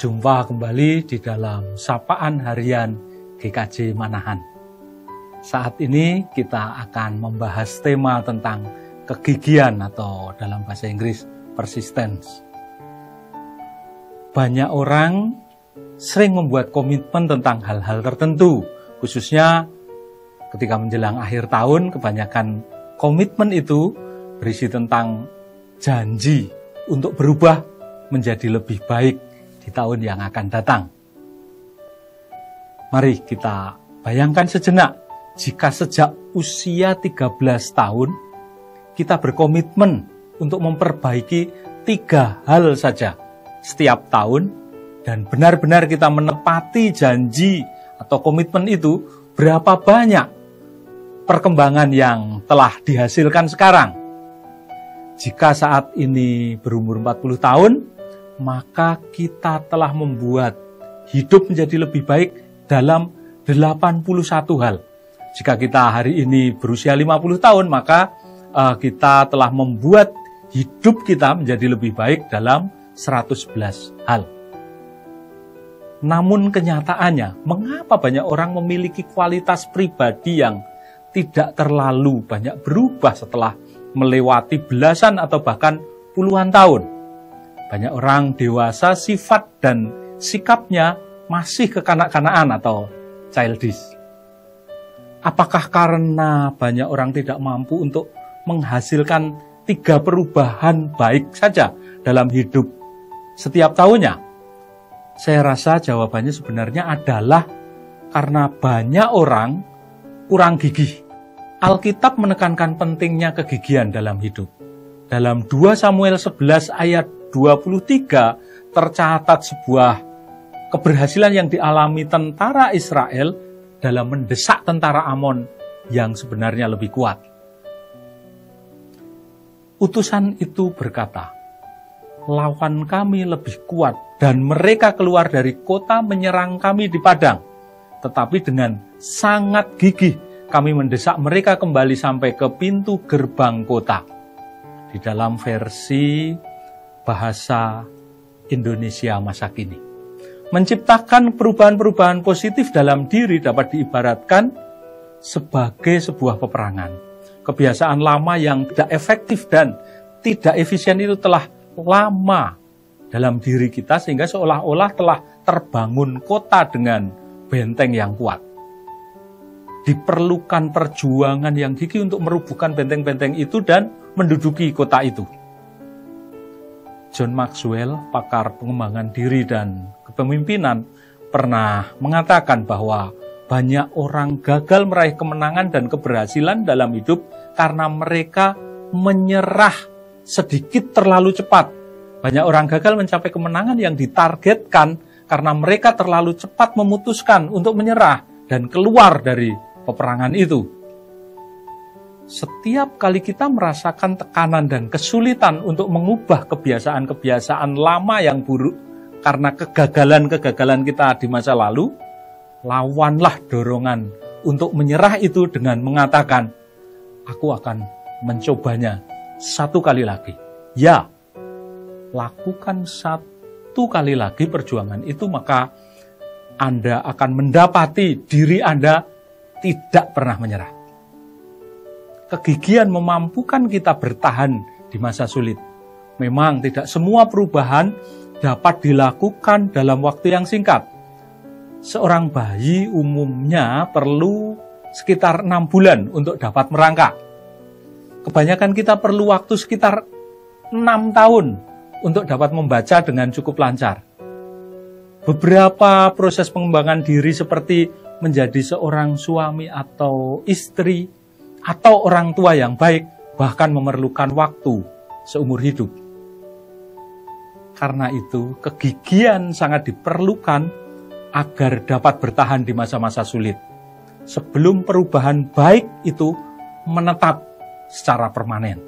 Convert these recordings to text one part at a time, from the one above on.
Berjumpa kembali di dalam Sapaan Harian GKJ Manahan. Saat ini kita akan membahas tema tentang kegigihan atau dalam bahasa Inggris persistence. Banyak orang sering membuat komitmen tentang hal-hal tertentu, khususnya ketika menjelang akhir tahun. Kebanyakan komitmen itu berisi tentang janji untuk berubah menjadi lebih baik di tahun yang akan datang. Mari kita bayangkan sejenak, jika sejak usia 13 tahun kita berkomitmen untuk memperbaiki 3 hal saja setiap tahun, dan benar-benar kita menepati janji atau komitmen itu, berapa banyak perkembangan yang telah dihasilkan sekarang? Jika saat ini berumur 40 tahun, maka kita telah membuat hidup menjadi lebih baik dalam 81 hal. Jika kita hari ini berusia 50 tahun, maka kita telah membuat hidup kita menjadi lebih baik dalam 111 hal. Namun kenyataannya, mengapa banyak orang memiliki kualitas pribadi yang tidak terlalu banyak berubah setelah melewati belasan atau bahkan puluhan tahun? Banyak orang dewasa, sifat dan sikapnya masih kekanak-kanakan atau childish. Apakah karena banyak orang tidak mampu untuk menghasilkan 3 perubahan baik saja dalam hidup setiap tahunnya? Saya rasa jawabannya sebenarnya adalah karena banyak orang kurang gigih. Alkitab menekankan pentingnya kegigihan dalam hidup. Dalam 2 Samuel 11 ayat 23 tercatat sebuah keberhasilan yang dialami tentara Israel dalam mendesak tentara Amon yang sebenarnya lebih kuat. Utusan itu berkata, "Lawan kami lebih kuat dan mereka keluar dari kota menyerang kami di padang. Tetapi dengan sangat gigih kami mendesak mereka kembali sampai ke pintu gerbang kota." Di dalam versi bahasa Indonesia masa kini. Menciptakan perubahan-perubahan positif dalam diri dapat diibaratkan sebagai sebuah peperangan. Kebiasaan lama yang tidak efektif dan tidak efisien itu telah lama dalam diri kita sehingga seolah-olah telah terbangun kota dengan benteng yang kuat. Diperlukan perjuangan yang gigih untuk merubuhkan benteng-benteng itu dan menduduki kota itu. John Maxwell, pakar pengembangan diri dan kepemimpinan, pernah mengatakan bahwa banyak orang gagal meraih kemenangan dan keberhasilan dalam hidup karena mereka menyerah sedikit terlalu cepat. Banyak orang gagal mencapai kemenangan yang ditargetkan karena mereka terlalu cepat memutuskan untuk menyerah dan keluar dari peperangan itu. Setiap kali kita merasakan tekanan dan kesulitan untuk mengubah kebiasaan-kebiasaan lama yang buruk karena kegagalan-kegagalan kita di masa lalu, lawanlah dorongan untuk menyerah itu dengan mengatakan, "Aku akan mencobanya 1 kali lagi." Ya, lakukan 1 kali lagi perjuangan itu, maka Anda akan mendapati diri Anda tidak pernah menyerah. Kegigihan memampukan kita bertahan di masa sulit. Memang tidak semua perubahan dapat dilakukan dalam waktu yang singkat. Seorang bayi umumnya perlu sekitar 6 bulan untuk dapat merangkak. Kebanyakan kita perlu waktu sekitar 6 tahun untuk dapat membaca dengan cukup lancar. Beberapa proses pengembangan diri seperti menjadi seorang suami atau istri atau orang tua yang baik bahkan memerlukan waktu seumur hidup. Karena itu, kegigihan sangat diperlukan agar dapat bertahan di masa-masa sulit, sebelum perubahan baik itu menetap secara permanen.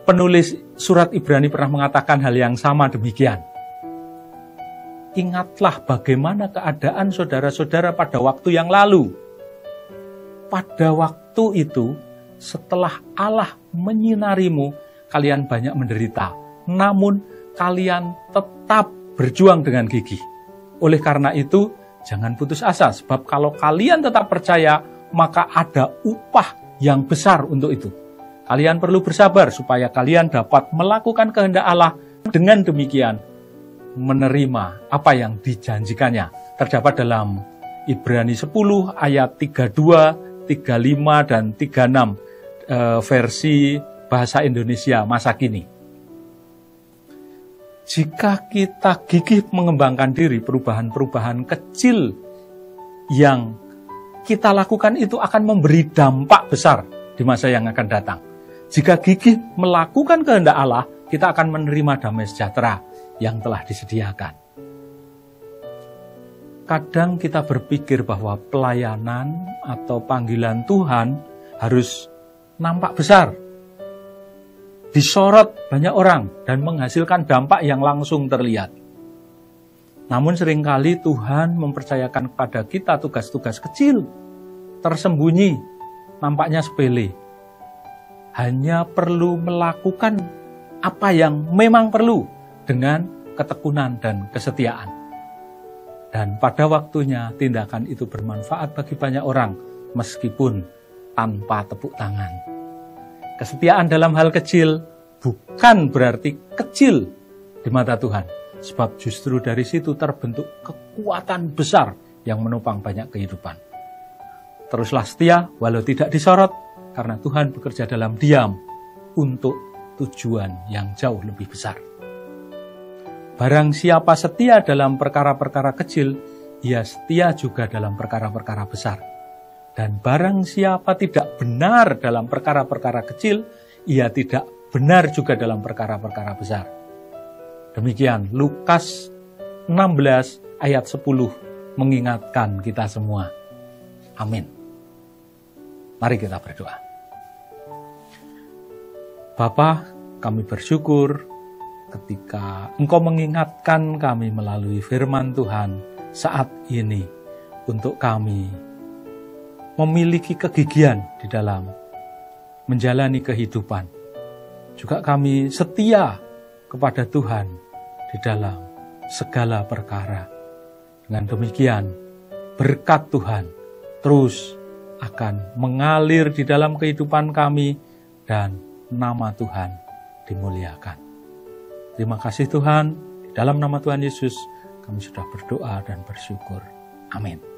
Penulis surat Ibrani pernah mengatakan hal yang sama demikian. Ingatlah bagaimana keadaan saudara-saudara pada waktu yang lalu. Pada waktu itu, setelah Allah menyinarimu, kalian banyak menderita. Namun, kalian tetap berjuang dengan gigih. Oleh karena itu, jangan putus asa, sebab kalau kalian tetap percaya, maka ada upah yang besar untuk itu. Kalian perlu bersabar supaya kalian dapat melakukan kehendak Allah, dengan demikian menerima apa yang dijanjikannya. Terdapat dalam Ibrani 10 ayat 32, 35, dan 36 versi bahasa Indonesia masa kini. Jika kita gigih mengembangkan diri, perubahan-perubahan kecil yang kita lakukan itu akan memberi dampak besar di masa yang akan datang. Jika gigih melakukan kehendak Allah, kita akan menerima damai sejahtera yang telah disediakan. Kadang kita berpikir bahwa pelayanan atau panggilan Tuhan harus nampak besar, disorot banyak orang, dan menghasilkan dampak yang langsung terlihat. Namun seringkali Tuhan mempercayakan kepada kita tugas-tugas kecil, tersembunyi, nampaknya sepele. Hanya perlu melakukan apa yang memang perlu dengan ketekunan dan kesetiaan. Dan pada waktunya tindakan itu bermanfaat bagi banyak orang, meskipun tanpa tepuk tangan. Kesetiaan dalam hal kecil bukan berarti kecil di mata Tuhan, sebab justru dari situ terbentuk kekuatan besar yang menopang banyak kehidupan. Teruslah setia walau tidak disorot, karena Tuhan bekerja dalam diam untuk tujuan yang jauh lebih besar. Barang siapa setia dalam perkara-perkara kecil, ia setia juga dalam perkara-perkara besar. Dan barang siapa tidak benar dalam perkara-perkara kecil, ia tidak benar juga dalam perkara-perkara besar. Demikian Lukas 16 ayat 10 mengingatkan kita semua. Amin. Mari kita berdoa. Bapa, kami bersyukur ketika Engkau mengingatkan kami melalui firman Tuhan saat ini untuk kami memiliki kegigihan di dalam menjalani kehidupan. Juga kami setia kepada Tuhan di dalam segala perkara. Dengan demikian, berkat Tuhan terus akan mengalir di dalam kehidupan kami dan nama Tuhan dimuliakan. Terima kasih Tuhan, di dalam nama Tuhan Yesus kami sudah berdoa dan bersyukur. Amin.